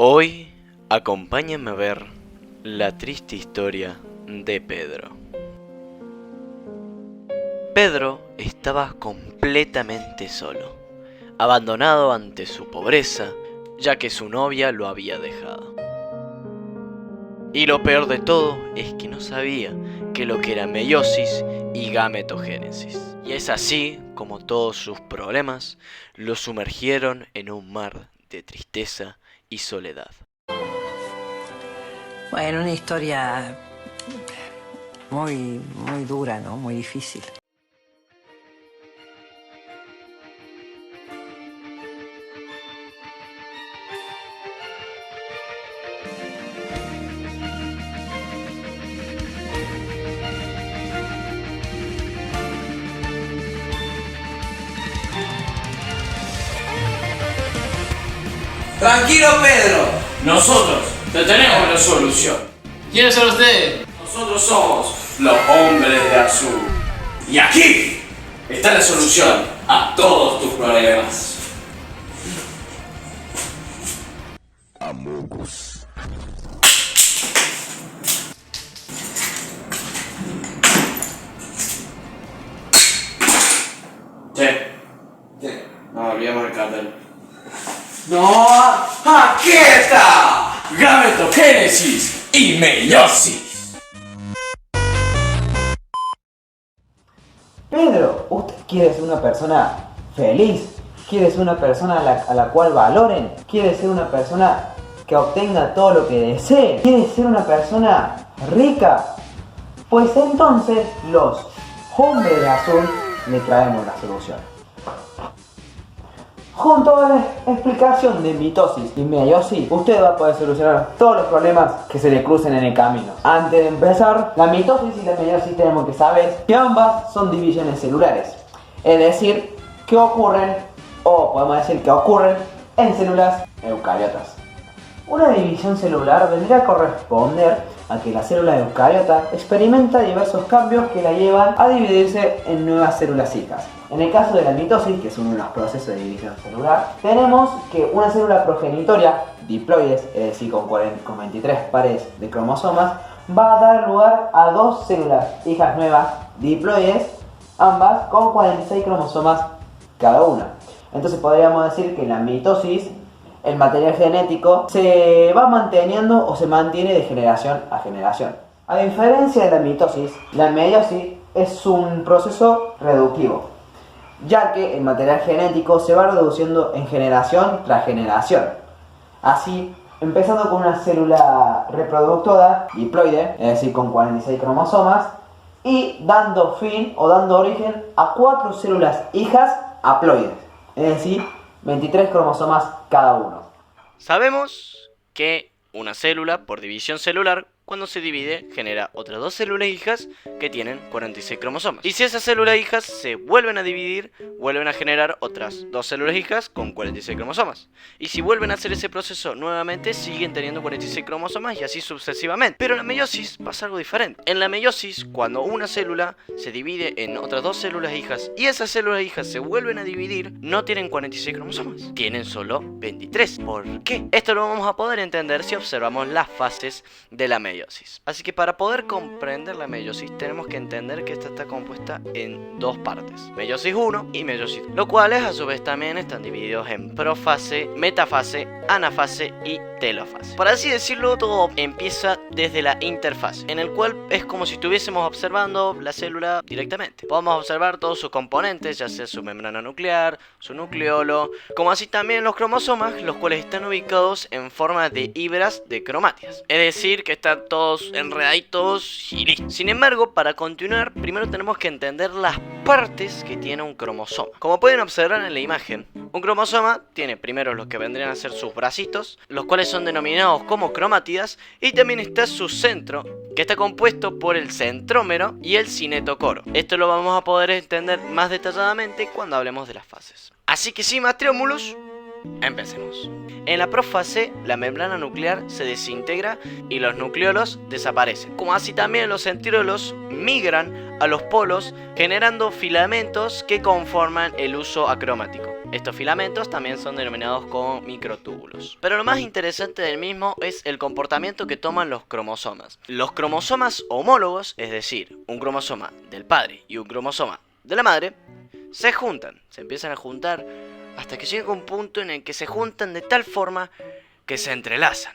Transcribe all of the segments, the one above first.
Hoy, acompáñenme a ver la triste historia de Pedro. Pedro estaba completamente solo, abandonado ante su pobreza, ya que su novia lo había dejado. Y lo peor de todo es que no sabía que lo que era meiosis y gametogénesis. Y es así como todos sus problemas lo sumergieron en un mar de tristeza y soledad. Bueno, una historia muy dura, ¿no? Muy difícil. Tranquilo, Pedro. Nosotros te tenemos la solución. ¿Quiénes son ustedes? Nosotros somos los hombres de azul. Y aquí está la solución a todos tus problemas. Amogus. Che, no olvidemos el cartel. No, aquí está. Gametogénesis y meiosis. Pedro, ¿usted quiere ser una persona feliz? ¿Quiere ser una persona a la cual valoren? ¿Quiere ser una persona que obtenga todo lo que desee? ¿Quiere ser una persona rica? Pues entonces los hombres de azul le traemos la solución. Junto a la explicación de mitosis y meiosis, usted va a poder solucionar todos los problemas que se le crucen en el camino. Antes de empezar, la mitosis y la meiosis tenemos que saber que ambas son divisiones celulares. Es decir, que ocurren, o podemos decir que ocurren, en células eucariotas. Una división celular vendría a corresponder a que la célula eucariota experimenta diversos cambios que la llevan a dividirse en nuevas células hijas. En el caso de la mitosis, que es uno de los procesos de división celular, tenemos que una célula progenitoria, diploides, es decir, con 23 pares de cromosomas, va a dar lugar a dos células hijas nuevas, diploides, ambas con 46 cromosomas cada una. Entonces podríamos decir que en la mitosis el material genético se va manteniendo o se mantiene de generación a generación. A diferencia de la mitosis, la meiosis es un proceso reductivo, ya que el material genético se va reduciendo en generación tras generación. Así, empezando con una célula reproductora diploide, es decir, con 46 cromosomas, y dando fin o dando origen a 4 células hijas haploides, es decir, 23 cromosomas cada uno. Sabemos que una célula, por división celular, cuando se divide, genera otras dos células hijas que tienen 46 cromosomas. Y si esas células hijas se vuelven a dividir, vuelven a generar otras dos células hijas con 46 cromosomas. Y si vuelven a hacer ese proceso nuevamente, siguen teniendo 46 cromosomas y así sucesivamente. Pero en la meiosis pasa algo diferente. En la meiosis, cuando una célula se divide en otras dos células hijas y esas células hijas se vuelven a dividir, no tienen 46 cromosomas, tienen solo 23. ¿Por qué? Esto lo vamos a poder entender si observamos las fases de la meiosis. Así que para poder comprender la meiosis tenemos que entender que esta está compuesta en dos partes, meiosis 1 y meiosis 2, los cuales a su vez también están divididos en profase, metafase, anafase y telofase. Por así decirlo, todo empieza desde la interfase, en el cual es como si estuviésemos observando la célula directamente. Podemos observar todos sus componentes, ya sea su membrana nuclear, su nucleolo, como así también los cromosomas, los cuales están ubicados en forma de hebras de cromátidas. Es decir, que están todos enredaditos y listo. Sin embargo, para continuar, primero tenemos que entender las partes que tiene un cromosoma. Como pueden observar en la imagen, un cromosoma tiene primero los que vendrían a ser sus bracitos, los cuales son denominados como cromátidas, y también está su centro, que está compuesto por el centrómero y el cinetocoro. Esto lo vamos a poder entender más detalladamente cuando hablemos de las fases. Así que sin más preámbulos, empecemos. En la profase, la membrana nuclear se desintegra y los nucleolos desaparecen, como así también los centriolos migran a los polos, generando filamentos que conforman el uso acromático. Estos filamentos también son denominados como microtúbulos. Pero lo más interesante del mismo es el comportamiento que toman los cromosomas. Los cromosomas homólogos, es decir, un cromosoma del padre y un cromosoma de la madre, se juntan, se empiezan a juntar hasta que llega un punto en el que se juntan de tal forma que se entrelazan.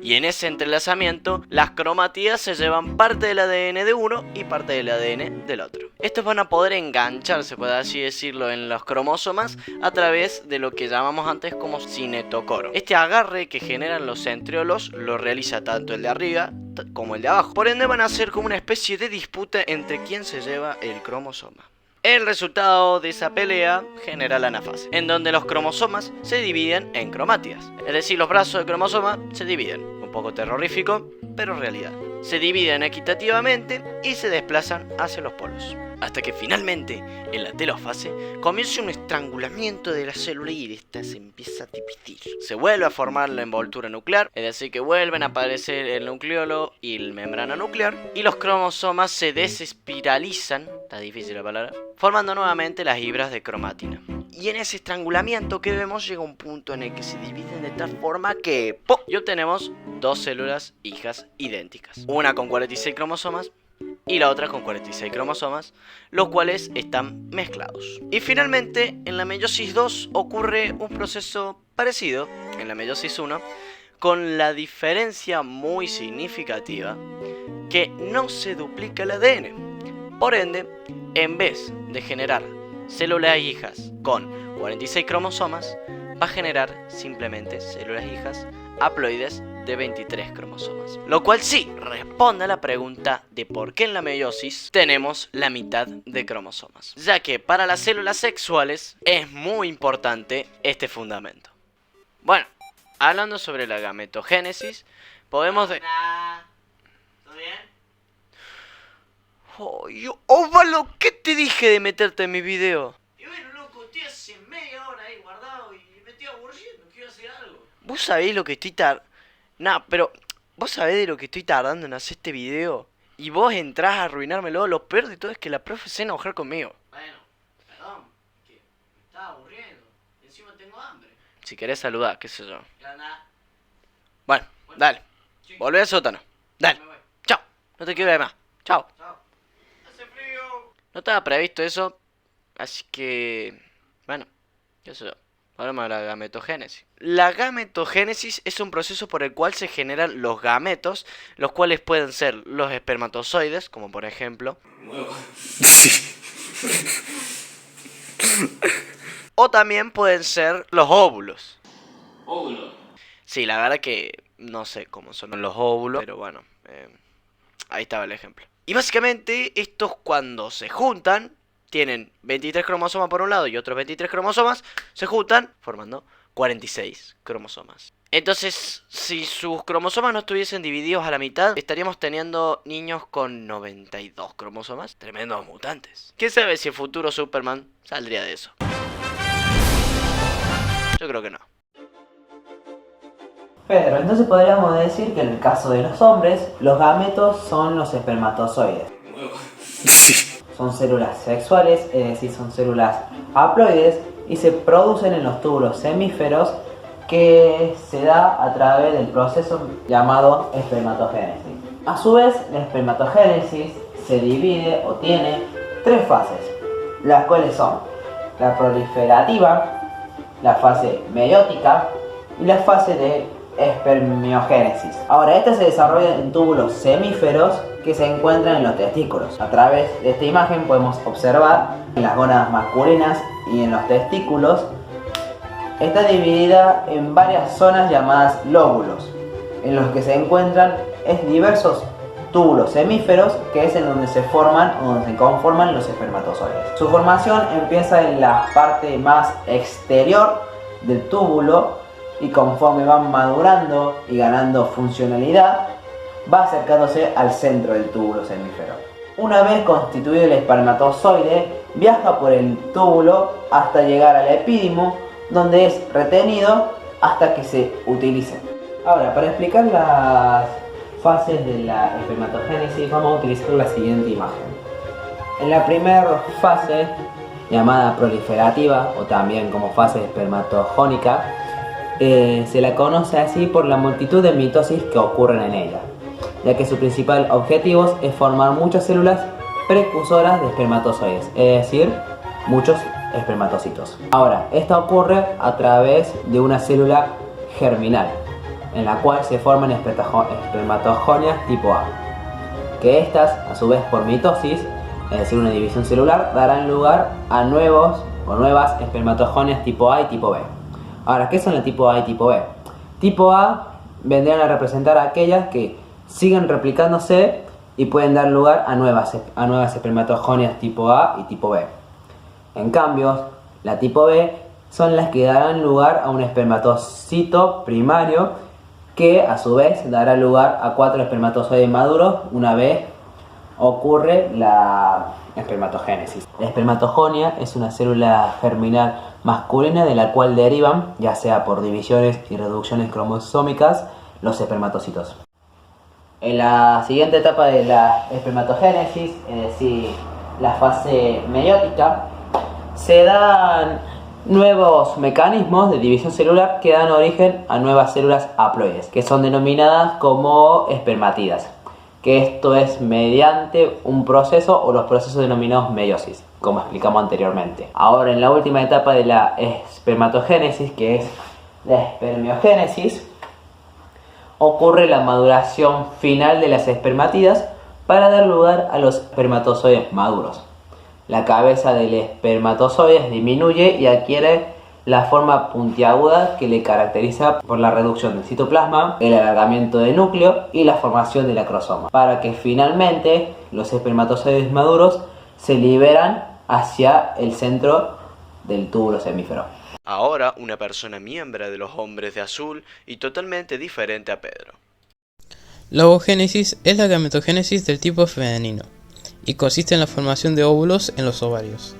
Y en ese entrelazamiento, las cromatías se llevan parte del ADN de uno y parte del ADN del otro. Estos van a poder engancharse, por así decirlo, en los cromosomas a través de lo que llamamos antes como cinetocoro. Este agarre que generan los centriolos lo realiza tanto el de arriba como el de abajo. Por ende van a ser como una especie de disputa entre quién se lleva el cromosoma. El resultado de esa pelea genera la anafase, en donde los cromosomas se dividen en cromátidas. Es decir, los brazos del cromosoma se dividen. Un poco terrorífico, pero realidad. Se dividen equitativamente y se desplazan hacia los polos. Hasta que finalmente, en la telofase, comienza un estrangulamiento de la célula y esta se empieza a dividir. Se vuelve a formar la envoltura nuclear, es decir, que vuelven a aparecer el nucleolo y la membrana nuclear, y los cromosomas se desespiralizan, está difícil la palabra, formando nuevamente las hebras de cromátina. Y en ese estrangulamiento que vemos llega un punto en el que se dividen de tal forma que ¡pum! Y obtenemos dos células hijas idénticas. Una con 46 cromosomas y la otra con 46 cromosomas, los cuales están mezclados. Y finalmente, en la meiosis 2 ocurre un proceso parecido en la meiosis 1, con la diferencia muy significativa que no se duplica el ADN. Por ende, en vez de generar células hijas con 46 cromosomas, va a generar simplemente células hijas haploides de 23 cromosomas. Lo cual sí responde a la pregunta de por qué en la meiosis tenemos la mitad de cromosomas, ya que para las células sexuales es muy importante este fundamento. Bueno, hablando sobre la gametogénesis, podemos ¿todo bien? Óvalo, ¿qué te dije de meterte en mi video? Y bueno, loco, estoy hace media hora ahí guardado y me estoy aburriendo, quiero hacer algo. ¿Vos sabés lo que estoy pero vos sabés de lo que estoy tardando en hacer este video? Y vos entrás a arruinármelo. Lo peor de todo es que la profe se enojar conmigo. Bueno, perdón, que me estaba aburriendo. Encima tengo hambre. Si querés saludar, qué sé yo. ¿Qué onda? Bueno, dale. Sí. Volvé al sótano. Dale. Me voy. Chao. No te quiero ver más. Chao. Chao. Hace frío. No estaba previsto eso. Así que... bueno, qué sé yo. Hablamos de la gametogénesis. La gametogénesis es un proceso por el cual se generan los gametos, los cuales pueden ser los espermatozoides, como por ejemplo, o también pueden ser los óvulos. Óvulo. Sí, la verdad que no sé cómo son los óvulos, pero bueno, ahí estaba el ejemplo. Y básicamente estos cuando se juntan, tienen 23 cromosomas por un lado y otros 23 cromosomas, se juntan formando 46 cromosomas. Entonces, si sus cromosomas no estuviesen divididos a la mitad, estaríamos teniendo niños con 92 cromosomas. Tremendos mutantes. ¿Quién sabe si el futuro Superman saldría de eso? Yo creo que no. Pedro, entonces podríamos decir que en el caso de los hombres, los gametos son los espermatozoides. Son células sexuales, es decir, son células haploides y se producen en los túbulos semíferos, que se da a través del proceso llamado espermatogénesis. A su vez, la espermatogénesis se divide o tiene tres fases, las cuales son la proliferativa, la fase meiótica y la fase de espermiogénesis. Ahora, esta se desarrolla en túbulos semíferos que se encuentran en los testículos. A través de esta imagen podemos observar en las gónadas masculinas y en los testículos. Está dividida en varias zonas llamadas lóbulos, en los que se encuentran diversos túbulos semíferos, que es en donde se forman o donde se conforman los espermatozoides. Su formación empieza en la parte más exterior del túbulo y conforme van madurando y ganando funcionalidad, va acercándose al centro del túbulo semífero. Una vez constituido el espermatozoide, viaja por el túbulo hasta llegar al epídimo, donde es retenido hasta que se utilice. Ahora, para explicar las fases de la espermatogénesis, vamos a utilizar la siguiente imagen. En la primera fase llamada proliferativa o también como fase espermatogónica, se la conoce así por la multitud de mitosis que ocurren en ella, ya que su principal objetivo es formar muchas células precursoras de espermatozoides, es decir, muchos espermatocitos. Ahora, esta ocurre a través de una célula germinal, en la cual se forman espermatogonias tipo A, que estas, a su vez por mitosis, es decir, una división celular, darán lugar a nuevos o nuevas espermatogonias tipo A y tipo B. Ahora, ¿qué son las tipo A y tipo B? Tipo A vendrían a representar a aquellas que siguen replicándose y pueden dar lugar a nuevas espermatogonias tipo A y tipo B. En cambio, la tipo B son las que darán lugar a un espermatocito primario que a su vez dará lugar a 4 espermatozoides maduros una vez ocurre la espermatogénesis. La espermatogonia es una célula germinal masculina de la cual derivan, ya sea por divisiones y reducciones cromosómicas, los espermatocitos. En la siguiente etapa de la espermatogénesis, es decir, la fase meiótica, se dan nuevos mecanismos de división celular que dan origen a nuevas células haploides, que son denominadas como espermatidas, que esto es mediante un proceso o los procesos denominados meiosis, como explicamos anteriormente. Ahora, en la última etapa de la espermatogénesis, que es la espermiogénesis, ocurre la maduración final de las espermatidas para dar lugar a los espermatozoides maduros. La cabeza del espermatozoide disminuye y adquiere la forma puntiaguda que le caracteriza por la reducción del citoplasma, el alargamiento del núcleo y la formación del acrosoma, para que finalmente los espermatozoides maduros se liberan hacia el centro del túbulo semífero. Ahora una persona miembro de los Hombres de Azul y totalmente diferente a Pedro. La ovogénesis es la gametogénesis del tipo femenino y consiste en la formación de óvulos en los ovarios.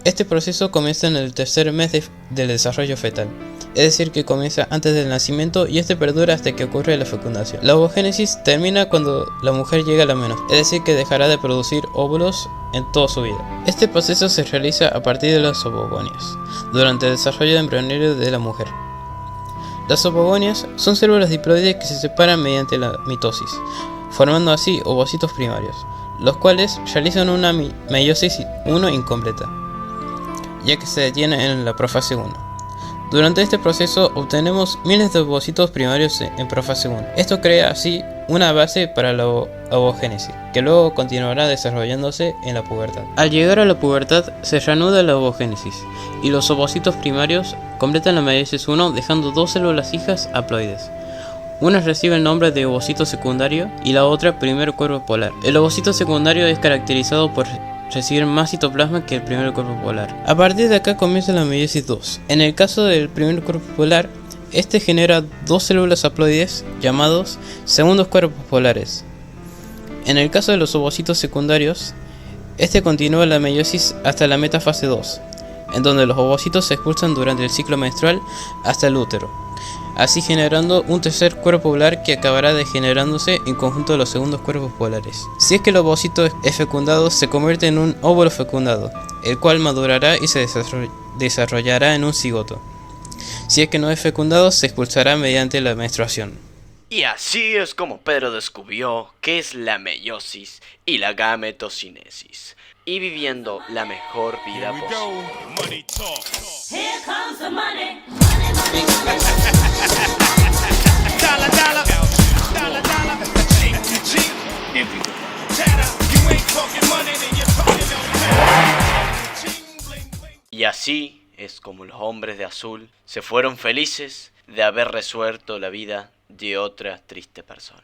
Este proceso comienza en el tercer mes del desarrollo fetal, es decir, que comienza antes del nacimiento y este perdura hasta que ocurre la fecundación. La ovogénesis termina cuando la mujer llega a la menopausia, es decir, que dejará de producir óvulos en toda su vida. Este proceso se realiza a partir de las ovogonias, durante el desarrollo embrionario de la mujer. Las ovogonias son células diploides que se separan mediante la mitosis, formando así ovocitos primarios, los cuales realizan una meiosis 1 incompleta, ya que se detiene en la profase 1. Durante este proceso obtenemos miles de ovocitos primarios en profase 1. Esto crea así una base para la ovogénesis, que luego continuará desarrollándose en la pubertad. Al llegar a la pubertad se reanuda la ovogénesis, y los ovocitos primarios completan la meiosis 1 dejando 2 células hijas haploides. Una recibe el nombre de ovocito secundario y la otra primer cuerpo polar. El ovocito secundario es caracterizado por recibir más citoplasma que el primer cuerpo polar. A partir de acá comienza la meiosis 2. En el caso del primer cuerpo polar, este genera 2 células haploides llamados segundos cuerpos polares. En el caso de los ovocitos secundarios, este continúa la meiosis hasta la metafase 2, en donde los ovocitos se expulsan durante el ciclo menstrual hasta el útero, así generando un tercer cuerpo polar que acabará degenerándose en conjunto de los segundos cuerpos polares. Si es que el ovocito es fecundado, se convierte en un óvulo fecundado, el cual madurará y se desarrollará en un cigoto. Si es que no es fecundado, se expulsará mediante la menstruación. Y así es como Pedro descubrió qué es la meiosis y la gametocinesis, y viviendo la mejor vida posible. Here comes the money. Y así es como los Hombres de Azul se fueron felices de haber resuelto la vida de otra triste persona.